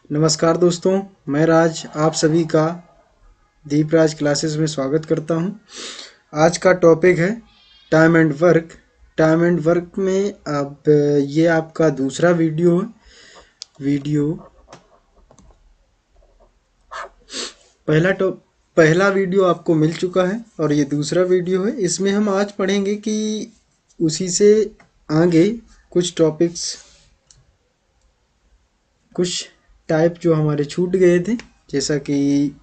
नमस्कार दोस्तों, मैं राज आप सभी का दीप राज क्लासेस में स्वागत करता हूं। आज का टॉपिक है time and work. Time and work में अब ये आपका दूसरा वीडियो है। पहला वीडियो आपको मिल चुका है और ये दूसरा वीडियो है। इसमें हम आज पढ़ेंगे कि उसी से आगे कुछ टॉपिक्स, कुछ टाइप जो हमारे छूट गए थे। जैसा कि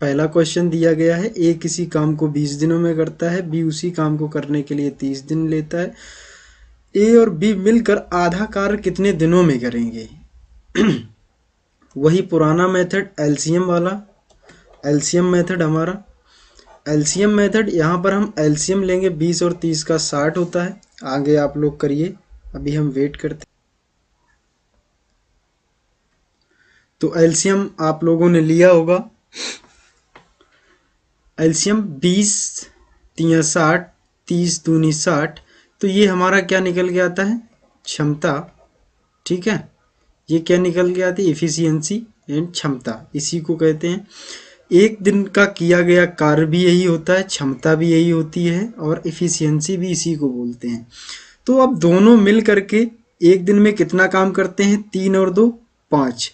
पहला क्वेश्चन दिया गया है, ए किसी काम को 20 दिनों में करता है, बी उसी काम को करने के लिए 30 दिन लेता है। ए और बी मिलकर आधा कार्य कितने दिनों में करेंगे? वही पुराना मेथड एलसीएम वाला, एलसीएम मेथड हमारा। एलसीएम मेथड, यहाँ पर हम एलसीएम लेंगे 20 और 30 का 60 होता है। आगे आप लोग करिए, अभी हम वेट करते। तो एलसीएम आप लोगों ने लिया होगा। एलसीएम 20 तिया 60, 30 दूनी 60। तो ये हमारा क्या निकल के आता है? क्षमता। ठीक है, ये क्या निकल के आती है? एफिशिएंसी एंड क्षमता, इसी को कहते हैं। एक दिन का किया गया कार्य भी यही होता है, क्षमता भी यही होती है और एफिशिएंसी भी इसी को बोलते हैं। तो अब दोनों मिल करके एक दिन में कितना काम करते हैं? 3 और 2 5।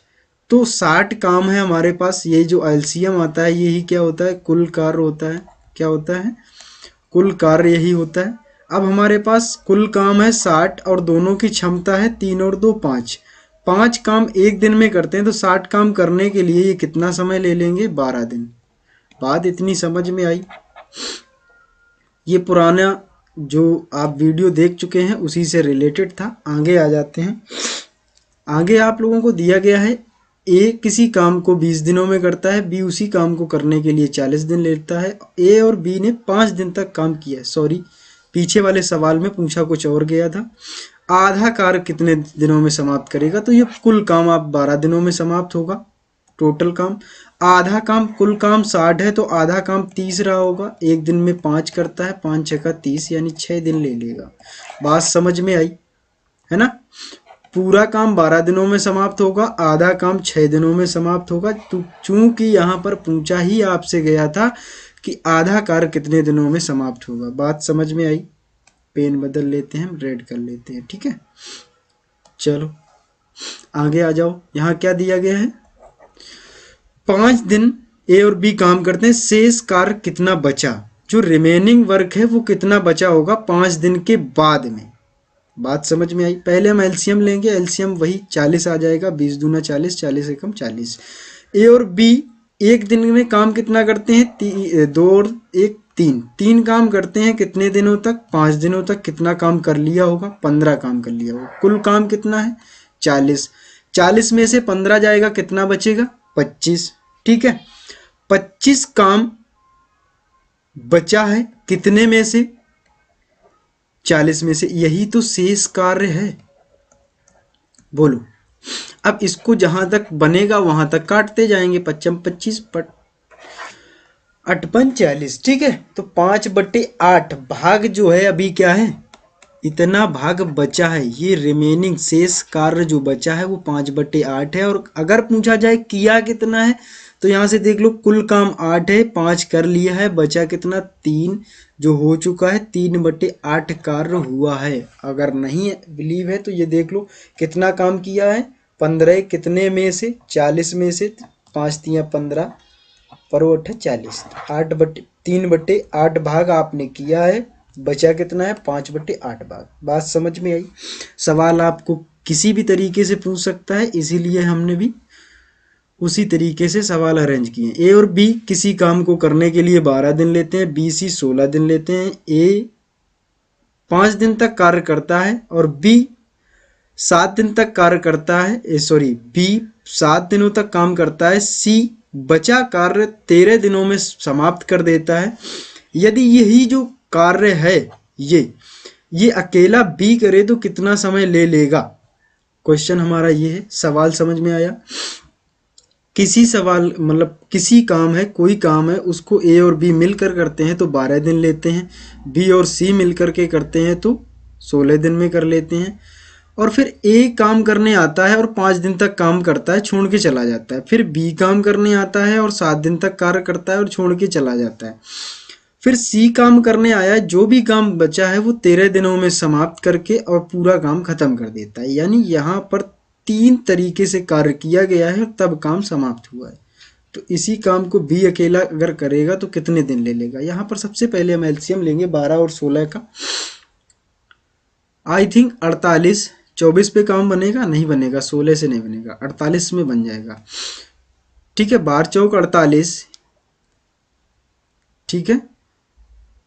तो 60 काम है हमारे पास। ये जो एलसीएम आता है यही क्या होता है? कुल कार्य होता है। क्या होता है? कुल कार्य यही होता है। अब हमारे पास कुल काम है 60 और दोनों की क्षमता है 3 और 2 5। 5 काम एक दिन में करते हैं तो 60 काम करने के लिए ये कितना समय ले लेंगे? 12 दिन। बात इतनी समझ में आई? ये पुराना जो आप वीडियो देख चुके हैं उसी से रिलेटेड था। आगे आ जाते हैं। आगे आप लोगों को दिया गया है, ए किसी काम को 20 दिनों में करता है, बी उसी काम को करने के लिए 40 दिन लेता है। ए और बी ने 5 दिन तक काम किया है। सॉरी, पीछे वाले सवाल में पूछा कुछ और गया था। आधा कार्य कितने दिनों में समाप्त करेगा? तो ये कुल काम आप 12 दिनों में समाप्त होगा, टोटल काम। आधा काम, कुल काम 60 है तो आधा काम 30 रहा होगा। एक दिन में 5 करता है, 5 6 30 यानी 6 दिन ले लेगा। बात समझ में आई है ना? पूरा काम 12 दिनों में समाप्त होगा, आधा काम 6 दिनों में समाप्त होगा। तो चूंकि यहाँ पर पूछा ही आपसे गया था कि आधा कार्य कितने दिनों में समाप्त होगा। बात समझ में आई? पेन बदल लेते हैं, हम रेड कर लेते हैं। ठीक है, चलो आगे आ जाओ। यहाँ क्या दिया गया है? 5 दिन ए और बी काम करते हैं, शेष कार्य कितना बचा? जो रिमेनिंग वर्क है वो कितना बचा होगा 5 दिन के बाद में। बात समझ में आई? पहले हम एलसीएम लेंगे। एलसीएम वही 40 आ जाएगा, 20 दूना 40, 40 एकम 40। ए और बी एक दिन में काम कितना करते हैं? 2 और 1 3। 3 काम करते हैं कितने दिनों तक? 5 दिनों तक। कितना काम कर लिया होगा? 15 काम कर लिया होगा। कुल काम कितना है? 40। 40 में से 15 जाएगा, कितना बचेगा? 25। ठीक है, 25 काम बचा है कितने में से? 40 में से। यही तो शेष कार्य है। बोलो, अब इसको जहां तक बनेगा वहां तक काटते जाएंगे। 25 25 8 40। ठीक है, तो 5/8 भाग जो है अभी क्या है? इतना भाग बचा है। ये रिमेनिंग शेष कार्य जो बचा है वो 5/8 है। और अगर पूछा जाए किया कितना है तो यहां से देख लो, कुल काम 8 है, 5 कर लिया है, बचा कितना? 3 जो हो चुका है। 3/8 कार्य हुआ है। अगर नहीं बिलीव है तो ये देख लो कितना काम किया है? 15। कितने में से? 40 में से। 5 तिया 15 पर 40। 3/8 भाग आपने किया है, बचा कितना है? 5/8 भाग। बात समझ में आई? सवाल आपको किसी भी तरीके से पूछ सकता है, इसीलिए हमने भी उसी तरीके से सवाल अरेंज किए। ए और बी किसी काम को करने के लिए 12 दिन लेते हैं, बी सी 16 दिन लेते हैं। ए 5 दिन तक कार्य करता है और बी 7 दिन तक कार्य करता है। बी 7 दिनों तक काम करता है। सी बचा कार्य 13 दिनों में समाप्त कर देता है। यदि यही जो कार्य है ये अकेला बी करे तो कितना समय ले लेगा? क्वेश्चन हमारा ये है। सवाल समझ में आया? किसी सवाल मतलब किसी काम है, कोई काम है, उसको ए और बी मिलकर करते हैं तो 12 दिन लेते हैं। बी और सी मिलकर के करते हैं तो 16 दिन में कर लेते हैं। और फिर ए काम करने आता है और 5 दिन तक काम करता है, छोड़ के चला जाता है। फिर बी काम करने आता है और 7 दिन तक कार्य करता है और छोड़ के चला जाता है। फिर सी काम करने आया, जो भी काम बचा है वो 13 दिनों में समाप्त करके और पूरा काम खत्म कर देता है। यानी यहाँ पर 3 तरीके से कार्य किया गया है तब काम समाप्त हुआ है। तो इसी काम को बी अकेला अगर करेगा तो कितने दिन ले लेगा। यहाँ पर सबसे पहले हम एलसीएम लेंगे 12 और 16 का। आई थिंक 48, 24 पे काम बनेगा, नहीं बनेगा, 16 से नहीं बनेगा, 48 में बन जाएगा। ठीक है, 12 चौक 48, ठीक है,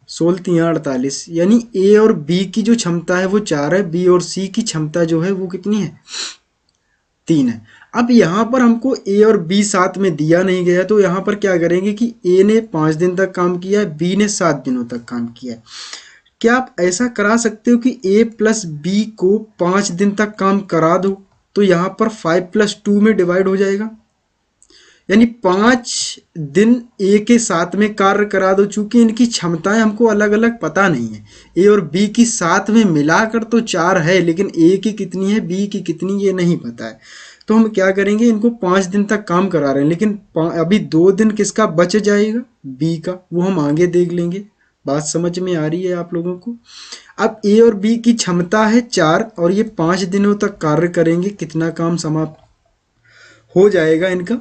16 तियां 48। यानी ए और बी की जो क्षमता है वो 4 है, बी और सी की क्षमता जो है वो कितनी है, 3 है। अब यहाँ पर हमको ए और बी साथ में दिया नहीं गया, तो यहाँ पर क्या करेंगे कि ए ने 5 दिन तक काम किया है, बी ने 7 दिनों तक काम किया है। क्या आप ऐसा करा सकते हो कि ए प्लस बी को 5 दिन तक काम करा दो, तो यहाँ पर 5+2 में डिवाइड हो जाएगा। यानी 5 दिन ए के साथ में कार्य करा दो। चूंकि इनकी क्षमताएं हमको अलग अलग पता नहीं है, ए और बी की साथ में मिलाकर तो 4 है, लेकिन ए की कितनी है, बी की कितनी, ये नहीं पता है। तो हम क्या करेंगे, इनको 5 दिन तक काम करा रहे हैं, लेकिन अभी 2 दिन किसका बच जाएगा, बी का, वो हम आगे देख लेंगे। बात समझ में आ रही है आप लोगों को। अब ए और बी की क्षमता है 4 और ये 5 दिनों तक कार्य करेंगे, कितना काम समाप्त हो जाएगा इनका,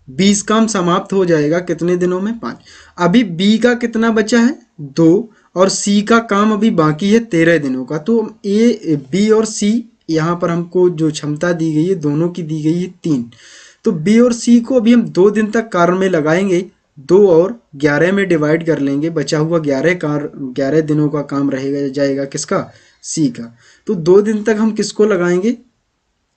20 काम समाप्त हो जाएगा कितने दिनों में, 5। अभी बी का कितना बचा है, 2, और सी का काम अभी बाकी है 13 दिनों का। तो ए, बी और सी, यहाँ पर हमको जो क्षमता दी गई है दोनों की दी गई है 3। तो बी और सी को अभी हम 2 दिन तक कार्य में लगाएंगे, 2 और 11 में डिवाइड कर लेंगे, बचा हुआ 11 दिनों का काम रहेगा, जाएगा किसका, सी का। तो 2 दिन तक हम किसको लगाएंगे,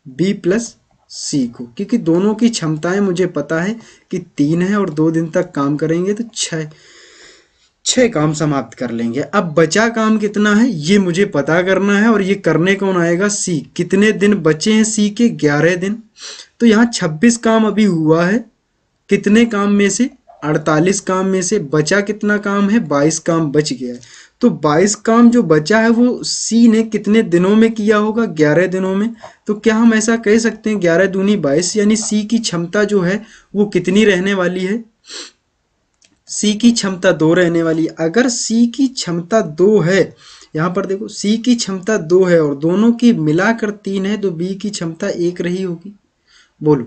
बी प्लस सी को, क्योंकि दोनों की क्षमताएं मुझे पता है कि 3 है और 2 दिन तक काम करेंगे तो 6 काम समाप्त कर लेंगे। अब बचा काम कितना है ये मुझे पता करना है, और ये करने कौन आएगा, सी। कितने दिन बचे हैं सी के, 11 दिन। तो यहाँ 26 काम अभी हुआ है, कितने काम में से, 48 काम में से बचा कितना काम है, 22 काम बच गया है। तो 22 काम जो बचा है वो सी ने कितने दिनों में किया होगा, 11 दिनों में। तो क्या हम ऐसा कह सकते हैं 11 दूनी 22, यानी सी की क्षमता जो है वो कितनी रहने वाली है, सी की क्षमता 2 रहने वाली है। अगर सी की क्षमता 2 है, यहाँ पर देखो सी की क्षमता 2 है और दोनों की मिलाकर 3 है, तो बी की क्षमता 1 रही होगी। बोलो,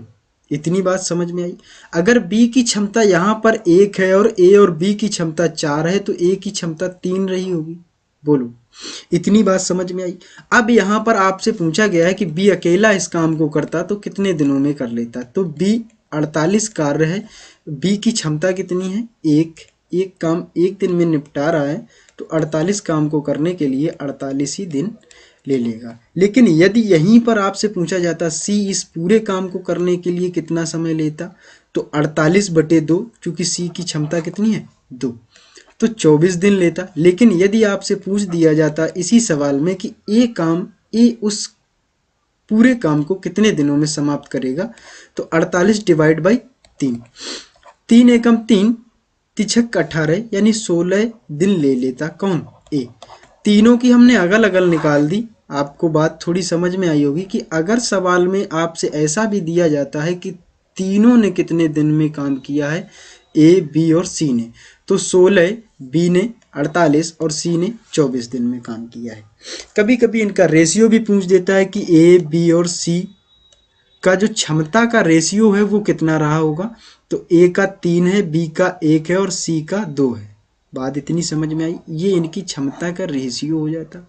इतनी बात समझ में आई। अगर बी की क्षमता यहाँ पर 1 है और ए और बी की क्षमता 4 है, तो ए की क्षमता 3 रही होगी। बोलो, इतनी बात समझ में आई। अब यहाँ पर आपसे पूछा गया है कि बी अकेला इस काम को करता तो कितने दिनों में कर लेता। तो बी 48 कार्य है, बी की क्षमता कितनी है, एक काम 1 दिन में निपटा रहा है, तो 48 काम को करने के लिए 48 ही दिन ले लेगा। लेकिन यदि यहीं पर आपसे पूछा जाता सी इस पूरे काम को करने के लिए कितना समय लेता, तो 48/2, क्योंकि सी की क्षमता कितनी है, 2, तो 24 दिन लेता। लेकिन यदि आपसे पूछ दिया जाता इसी सवाल में कि ए उस पूरे काम को कितने दिनों में समाप्त करेगा, तो 48/3, 3 एकम 3, तिछक 18, यानी 16 दिन ले लेता। कौन, ए। तीनों की हमने अगल अगल निकाल दी। आपको बात थोड़ी समझ में आई होगी कि अगर सवाल में आपसे ऐसा भी दिया जाता है कि तीनों ने कितने दिन में काम किया है, ए, बी और सी ने, तो 16, बी ने 48 और सी ने 24 दिन में काम किया है। कभी कभी इनका रेशियो भी पूछ देता है कि ए, बी और सी का जो क्षमता का रेशियो है वो कितना रहा होगा। तो ए का 3 है, बी का 1 है और सी का 2 है। बात इतनी समझ में आई, ये इनकी क्षमता का रेशियो हो जाता।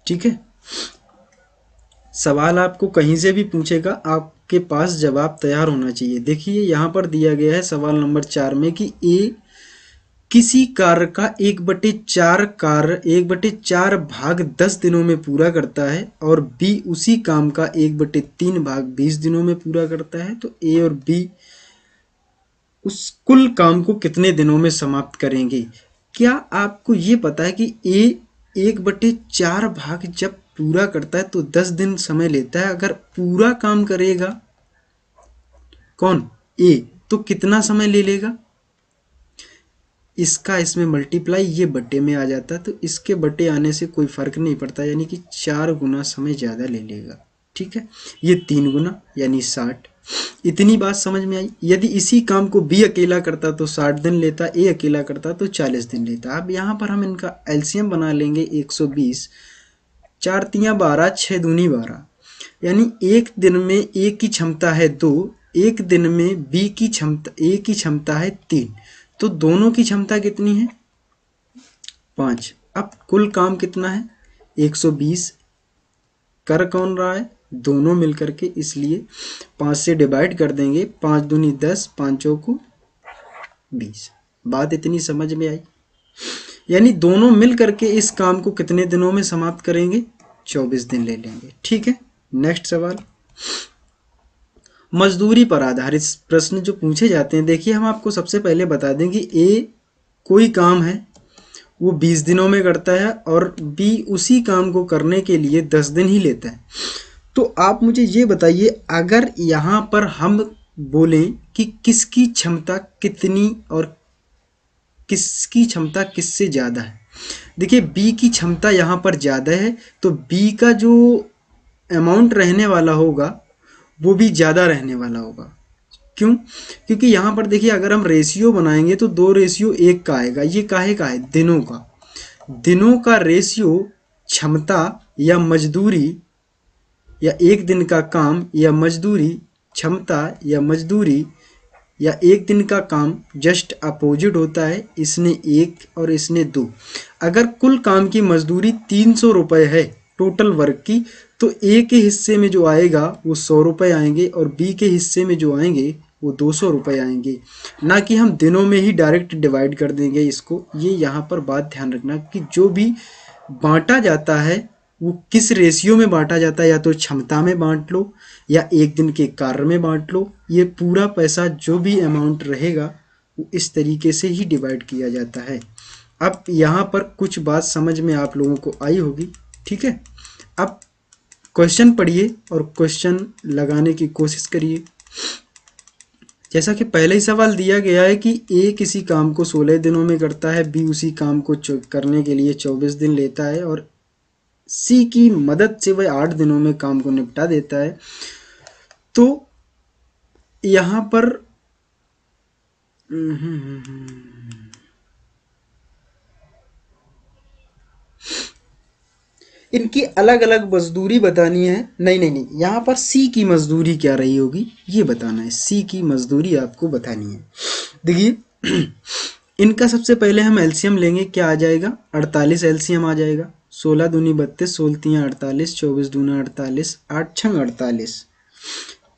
ठीक है, सवाल आपको कहीं से भी पूछेगा, आपके पास जवाब तैयार होना चाहिए। देखिए यहाँ पर दिया गया है सवाल नंबर 4 में कि ए किसी कार्य का 1/4 भाग 10 दिनों में पूरा करता है और बी उसी काम का 1/3 भाग 20 दिनों में पूरा करता है, तो ए और बी उस कुल काम को कितने दिनों में समाप्त करेंगे। क्या आपको ये पता है कि ए 1/4 भाग जब पूरा करता है तो 10 दिन समय लेता है। अगर पूरा काम करेगा कौन, ए, तो कितना समय ले लेगा, इसका इसमें मल्टीप्लाई ये बट्टे में आ जाता है, तो इसके बट्टे आने से कोई फर्क नहीं पड़ता, यानी कि 4 गुना समय ज़्यादा ले लेगा। ठीक है, ये 3 गुना यानी 60। इतनी बात समझ में आई। यदि इसी काम को बी अकेला करता तो 60 दिन लेता, ए अकेला करता तो 40 दिन लेता। अब यहाँ पर हम इनका एलसीएम बना लेंगे 120, 4 तियाँ 12, 6 दूनी 12, यानी एक दिन में ए की क्षमता है 2, एक दिन में बी की क्षमता ए की क्षमता है 3, तो दोनों की क्षमता कितनी है 5। अब कुल काम कितना है 120, कर कौन रहा है दोनों मिलकर के, इसलिए 5 से डिवाइड कर देंगे, 5 दूनी 10, 5 चौको 20। बात इतनी समझ में आई। यानी दोनों मिल करके इस काम को कितने दिनों में समाप्त करेंगे 24 दिन ले लेंगे। ठीक है, नेक्स्ट सवाल, मजदूरी पर आधारित प्रश्न जो पूछे जाते हैं, देखिए हम आपको सबसे पहले बता दें कि ए कोई काम है वो 20 दिनों में करता है और बी उसी काम को करने के लिए 10 दिन ही लेता है। तो आप मुझे ये बताइए, अगर यहाँ पर हम बोलें कि किसकी क्षमता कितनी और किसकी क्षमता किससे ज़्यादा है, देखिए बी की क्षमता यहाँ पर ज़्यादा है, तो बी का जो अमाउंट रहने वाला होगा वो भी ज़्यादा रहने वाला होगा। क्यों? क्योंकि यहाँ पर देखिए अगर हम रेशियो बनाएंगे तो 2:1 का आएगा। ये काहे का है? दिनों का। दिनों का रेशियो क्षमता या मजदूरी या एक दिन का काम या मजदूरी, क्षमता या मजदूरी या एक दिन का काम जस्ट अपोजिट होता है। इसने 1 और इसने 2। अगर कुल काम की मजदूरी 300 रुपये है टोटल वर्क की, तो ए के हिस्से में जो आएगा वो 100 रुपये आएंगे और बी के हिस्से में जो आएंगे वो 200 रुपये आएंगे। ना कि हम दिनों में ही डायरेक्ट डिवाइड कर देंगे इसको। ये यहाँ पर बात ध्यान रखना कि जो भी बांटा जाता है वो किस रेशियो में बांटा जाता है, या तो क्षमता में बांट लो या एक दिन के कार्य में बांट लो। ये पूरा पैसा जो भी अमाउंट रहेगा वो इस तरीके से ही डिवाइड किया जाता है। अब यहाँ पर कुछ बात समझ में आप लोगों को आई होगी। ठीक है, अब क्वेश्चन पढ़िए और क्वेश्चन लगाने की कोशिश करिए। जैसा कि पहले ही सवाल दिया गया है कि ए किसी काम को 16 दिनों में करता है, बी उसी काम को करने के लिए 24 दिन लेता है और सी की मदद से वह 8 दिनों में काम को निपटा देता है। तो यहाँ पर इनकी अलग अलग मजदूरी बतानी है। नहीं, यहाँ पर सी की मजदूरी क्या रही होगी ये बताना है। सी की मजदूरी आपको बतानी है। देखिए इनका सबसे पहले हम एलसीएम लेंगे, क्या आ जाएगा 48 एलसीएम आ जाएगा। 16 दूनी 32, 16 तियाँ 48, 24 दूना 48, 8 छंग 48।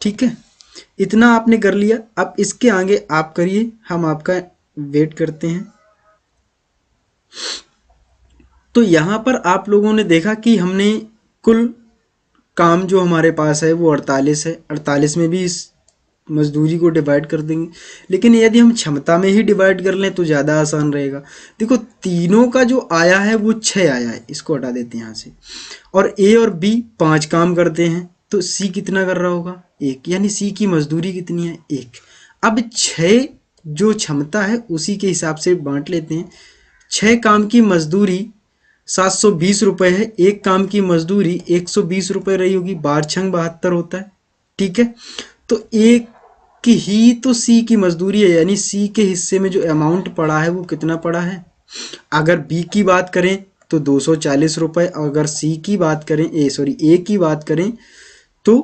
ठीक है, इतना आपने कर लिया। अब इसके आगे आप करिए, हम आपका वेट करते हैं। तो यहाँ पर आप लोगों ने देखा कि हमने कुल काम जो हमारे पास है वो 48 है। 48 में भी इस मजदूरी को डिवाइड कर देंगे, लेकिन यदि हम क्षमता में ही डिवाइड कर लें तो ज़्यादा आसान रहेगा। देखो तीनों का जो आया है वो 6 आया है, इसको हटा देते हैं यहाँ से। और ए और बी 5 काम करते हैं, तो सी कितना कर रहा होगा 1, यानी सी की मजदूरी कितनी है 1। अब 6 जो क्षमता है उसी के हिसाब से बांट लेते हैं। 6 काम की मजदूरी 720 रुपये है, एक काम की मजदूरी 120 रुपये रही होगी। 12 छंग 72 होता है। ठीक है, तो एक की ही तो सी की मजदूरी है, यानी सी के हिस्से में जो अमाउंट पड़ा है वो कितना पड़ा है। अगर बी की बात करें तो 240 रुपये, अगर सी की बात करें ए की बात करें तो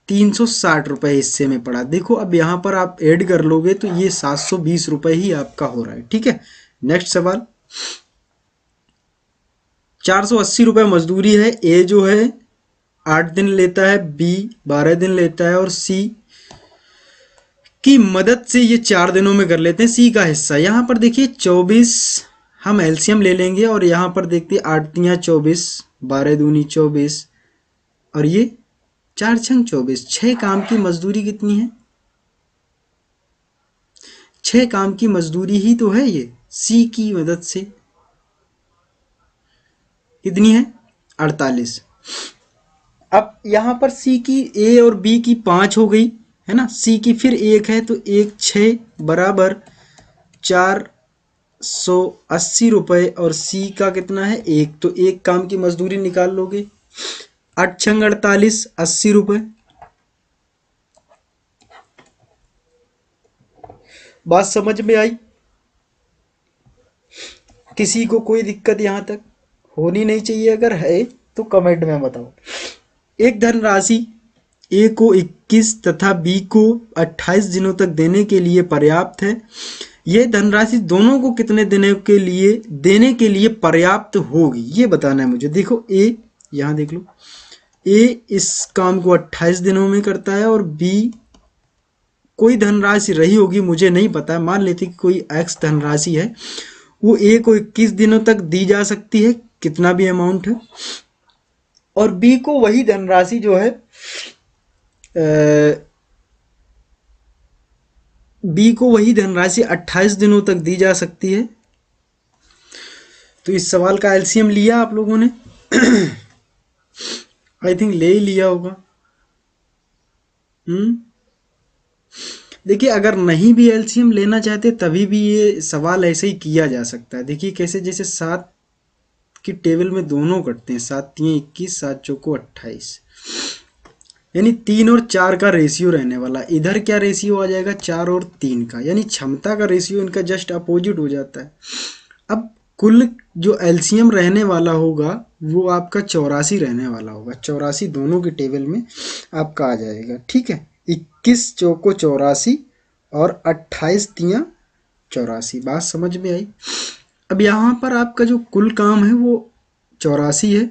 360 रुपये हिस्से में पड़ा। देखो अब यहाँ पर आप ऐड कर लोगे तो ये 720 रुपये ही आपका हो रहा है। ठीक है, नेक्स्ट सवाल, 480 रुपये मजदूरी है। ए जो है 8 दिन लेता है, बी 12 दिन लेता है और सी की मदद से ये 4 दिनों में कर लेते हैं सी का हिस्सा। यहाँ पर देखिए 24 हम एलसीएम ले लेंगे और यहाँ पर देखते हैं 8 तियाँ 24, 12 दूनी 24 और ये 4 छंग 24। 6 काम की मजदूरी कितनी है? 6 काम की मजदूरी ही तो है ये सी की मदद से। कितनी है 48। अब यहाँ पर सी की ए और बी की 5 हो गई है ना, सी की फिर 1 है तो 1 6 बराबर 480 रुपये और सी का कितना है 1, तो एक काम की मजदूरी निकाल लोगे। 8 छंग 48, 80 रुपये। बात समझ में आई? किसी को कोई दिक्कत यहाँ तक होनी नहीं चाहिए, अगर है तो कमेंट में बताओ। एक धनराशि ए को 21 तथा बी को 28 दिनों तक देने के लिए पर्याप्त है। यह धनराशि दोनों को कितने दिनों के लिए देने के लिए पर्याप्त होगी, ये बताना है मुझे। देखो ए, यहाँ देख लो, ए इस काम को 28 दिनों में करता है और बी कोई धनराशि रही होगी, मुझे नहीं पता, मान लेते कि कोई एक्स धनराशि है, वो ए को 21 दिनों तक दी जा सकती है, कितना भी अमाउंट है, और बी को वही धनराशि जो है बी को वही धनराशि 28 दिनों तक दी जा सकती है। तो इस सवाल का एलसीएम लिया आप लोगों ने? आई थिंक ले ही लिया होगा। देखिए, अगर नहीं भी एलसीएम लेना चाहते तभी भी ये सवाल ऐसे ही किया जा सकता है। देखिए कैसे, जैसे 7 की टेबल में दोनों कटते हैं, 7 3 21, 7 चौको 28, यानी 3 और 4 का रेशियो रहने वाला। इधर क्या रेशियो आ जाएगा? 4 और 3 का, यानी क्षमता का रेशियो इनका जस्ट अपोजिट हो जाता है। अब कुल जो एलसीएम रहने वाला होगा वो आपका 84 रहने वाला होगा। 84 दोनों के टेबल में आपका आ जाएगा, ठीक है। 21 चौको 84 और 28 तियाँ 84। बात समझ में आई? अब यहाँ पर आपका जो कुल काम है वो 84 है।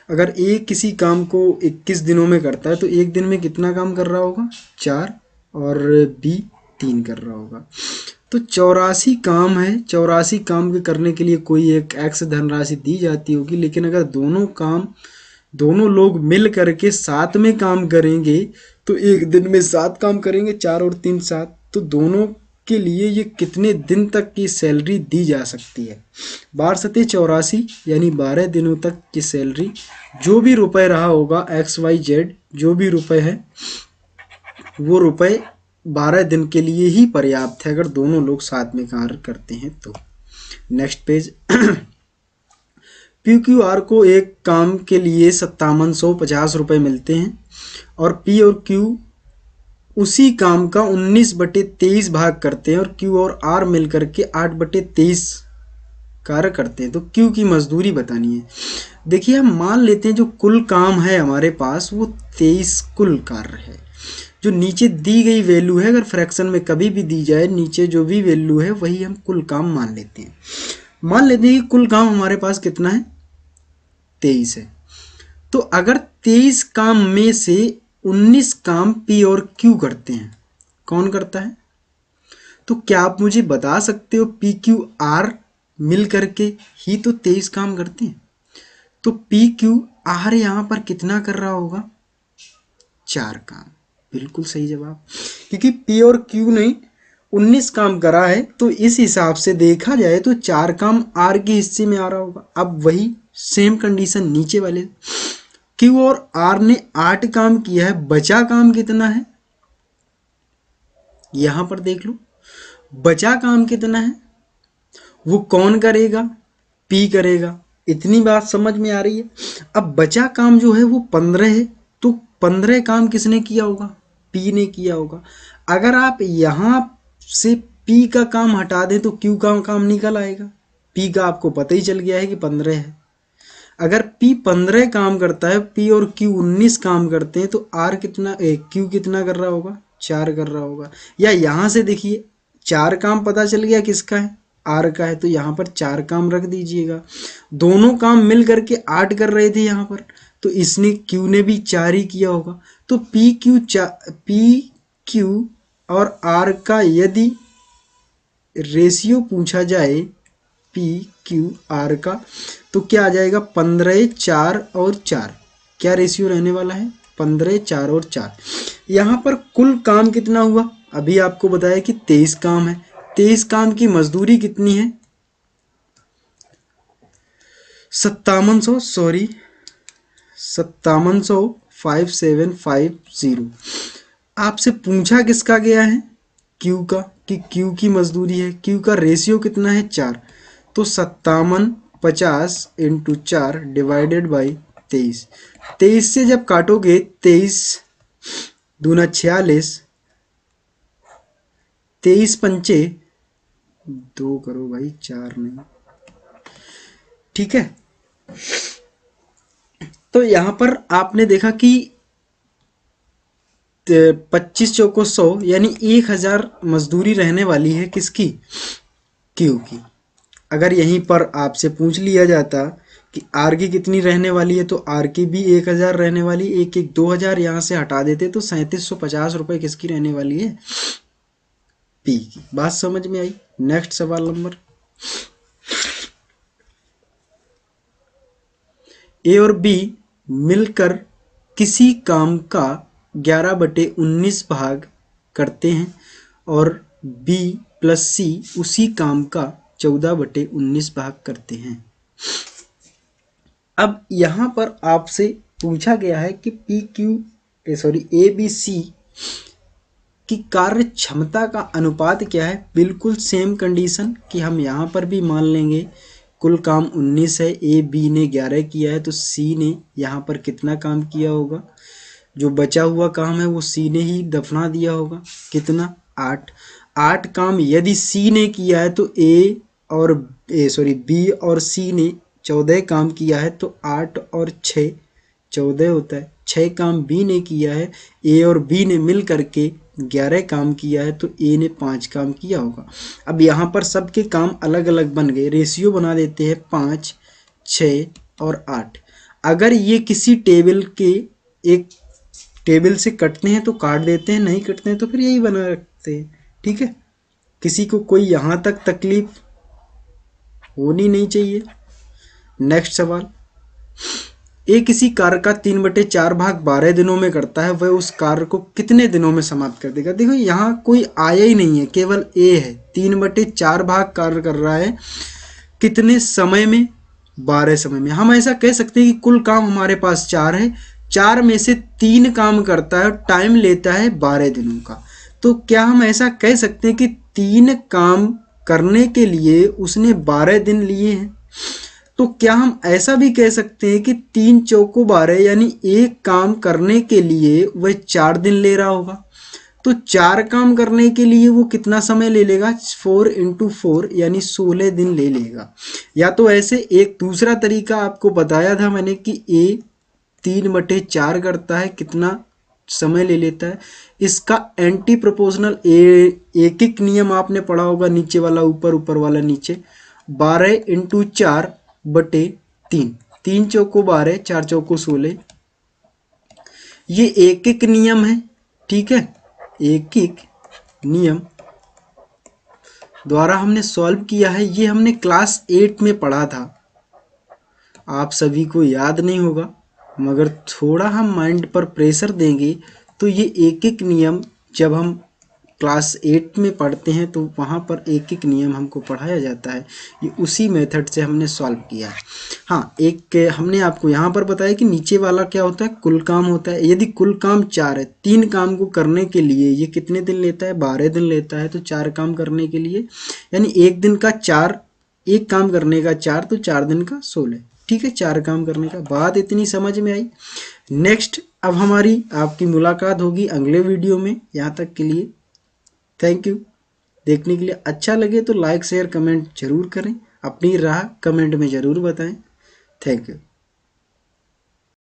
अगर ए किसी काम को 21 दिनों में करता है तो एक दिन में कितना काम कर रहा होगा? 4, और बी 3 कर रहा होगा। तो 84 काम है। 84 काम के करने के लिए कोई एक एक्स धनराशि दी जाती होगी, लेकिन अगर दोनों लोग मिल करके साथ में काम करेंगे तो एक दिन में 7 काम करेंगे, 4 और 3 7, तो दोनों के लिए ये कितने दिन तक की सैलरी दी जा सकती है? 12 84 यानी 12 दिनों तक की सैलरी, जो भी रुपए रहा होगा XYZ, जो भी रुपए है वो रुपए 12 दिन के लिए ही पर्याप्त है, अगर दोनों लोग साथ में कार्य करते हैं तो। Next page. PQR को एक काम के लिए 5750 रुपये मिलते हैं और P और Q उसी काम का 19/23 भाग करते हैं और Q और R मिलकर के 8/23 कार्य करते हैं। तो Q की मजदूरी बतानी है। देखिए, हम मान लेते हैं जो कुल काम है हमारे पास वो 23 कुल कार्य है। जो नीचे दी गई वैल्यू है, अगर फ्रैक्शन में कभी भी दी जाए, नीचे जो भी वैल्यू है वही हम कुल काम मान लेते हैं। मान लेते हैं कि कुल काम हमारे पास कितना है? 23 है। तो अगर 23 काम में से 19 काम P और Q करते हैं, कौन करता है? तो क्या आप मुझे बता सकते हो PQR मिल करके ही तो 23 काम करते हैं। तो PQR यहाँ पर कितना कर रहा होगा? 4 काम। बिल्कुल सही जवाब, क्योंकि P और Q ने 19 काम करा है, तो इस हिसाब से देखा जाए तो 4 काम R के हिस्से में आ रहा होगा। अब वही सेम कंडीशन नीचे वाले, Q और R ने 8 काम किया है, बचा काम कितना है? यहां पर देख लो, बचा काम कितना है? वो कौन करेगा? P करेगा। इतनी बात समझ में आ रही है? अब बचा काम जो है वो 15 है, तो 15 काम किसने किया होगा? P ने किया होगा। अगर आप यहां से P का काम हटा दें तो Q का काम निकल आएगा। P का आपको पता ही चल गया है कि 15 है। अगर P 15 काम करता है, P और Q 19 काम करते हैं, तो R कितना Q कितना कर रहा होगा? 4 कर रहा होगा। या यहाँ से देखिए, 4 काम पता चल गया किसका है? R का है, तो यहाँ पर 4 काम रख दीजिएगा। दोनों काम मिल करके 8 कर रहे थे यहाँ पर, तो इसने Q ने भी 4 ही किया होगा। तो PQ और R का यदि रेशियो पूछा जाए PQR का, तो क्या आ जाएगा? 15 4 और 4। क्या रेशियो रहने वाला है? 15 4 और 4। यहाँ पर कुल काम कितना हुआ? अभी आपको बताया कि 23 काम है। 23 काम की मजदूरी कितनी है? 5750। आपसे पूछा किसका गया है? Q का। कि क्यू की मजदूरी है, क्यू का रेशियो कितना है 4, तो 57 50 इंटू 4 डिवाइडेड बाई 23। 23 से जब काटोगे 23 दूना 46, 23 पंचे 2 करो भाई, 4 नहीं, ठीक है। तो यहां पर आपने देखा कि 25 चौको 100 यानी 1000 मजदूरी रहने वाली है किसकी, क्यू की। अगर यहीं पर आपसे पूछ लिया जाता कि आर की कितनी रहने वाली है, तो आर की भी 1000 रहने वाली, एक एक 2000 यहाँ से हटा देते तो 3750 रुपये किसकी रहने वाली है, पी की। बात समझ में आई। नेक्स्ट सवाल नंबर, ए और बी मिलकर किसी काम का 11/19 भाग करते हैं और बी प्लस सी उसी काम का 14/19 भाग करते हैं। अब यहां पर आपसे पूछा गया है कि ए बी सी की कार्य क्षमता का अनुपात क्या है। बिल्कुल सेम कंडीशन कि हम यहाँ पर भी मान लेंगे कुल काम 19 है, ए बी ने 11 किया है, तो सी ने यहाँ पर कितना काम किया होगा, जो बचा हुआ काम है वो सी ने ही दफना दिया होगा, कितना 8। 8 काम यदि सी ने किया है तो बी और सी ने 14 काम किया है, तो 8 और 6 14 होता है। 6 काम बी ने किया है, ए और बी ने मिल करके 11 काम किया है, तो ए ने 5 काम किया होगा। अब यहाँ पर सबके काम अलग अलग बन गए, रेशियो बना देते हैं 5 6 और 8। अगर ये किसी टेबल के एक टेबल से कटते हैं तो काट देते हैं, नहीं कटते हैं तो फिर यही बना रखते हैं, ठीक है। किसी को कोई यहाँ तक तकलीफ होनी नहीं चाहिए। नेक्स्ट सवाल, ए किसी कार्य का 3/4 भाग 12 दिनों में करता है, वह उस कार्य को कितने दिनों में समाप्त कर देगा। देखो यहाँ कोई आया ही नहीं है, केवल ए है, 3/4 भाग कार्य कर रहा है, कितने समय में, 12 समय में। हम ऐसा कह सकते हैं कि कुल काम हमारे पास 4 है, 4 में से 3 काम करता है, टाइम लेता है 12 दिनों का। तो क्या हम ऐसा कह सकते हैं कि 3 काम करने के लिए उसने 12 दिन लिए हैं। तो क्या हम ऐसा भी कह सकते हैं कि 3 चौको 12 यानी एक काम करने के लिए वह 4 दिन ले रहा होगा। तो 4 काम करने के लिए वो कितना समय ले लेगा, 4 × 4 यानी 16 दिन ले लेगा। या तो ऐसे एक दूसरा तरीका आपको बताया था मैंने कि ए 3/4 करता है, कितना समय ले लेता है। इसका एंटी प्रोपोर्शनल एक एक नियम आपने पढ़ा होगा, नीचे वाला ऊपर, ऊपर वाला नीचे। 12 × 4/3, 3 चौको 12, 4 चौको 16। ये एक एक नियम है, ठीक है, एक एक नियम द्वारा हमने सॉल्व किया है। ये हमने क्लास 8 में पढ़ा था, आप सभी को याद नहीं होगा, मगर थोड़ा हम माइंड पर प्रेशर देंगे तो ये एक एक नियम जब हम क्लास 8 में पढ़ते हैं तो वहाँ पर एक एक नियम हमको पढ़ाया जाता है। ये उसी मेथड से हमने सॉल्व किया है। हाँ, एक हमने आपको यहाँ पर बताया कि नीचे वाला क्या होता है, कुल काम होता है। यदि कुल काम 4 है, 3 काम को करने के लिए ये कितने दिन लेता है, 12 दिन लेता है। तो 4 काम करने के लिए यानी एक दिन का 4, एक काम करने का 4, तो 4 दिन का 16, ठीक है, 4 काम करने का। बात इतनी समझ में आई। नेक्स्ट अब हमारी आपकी मुलाकात होगी अगले वीडियो में। यहाँ तक के लिए थैंक यू देखने के लिए। अच्छा लगे तो लाइक शेयर कमेंट जरूर करें, अपनी राय कमेंट में ज़रूर बताएं। Thank you.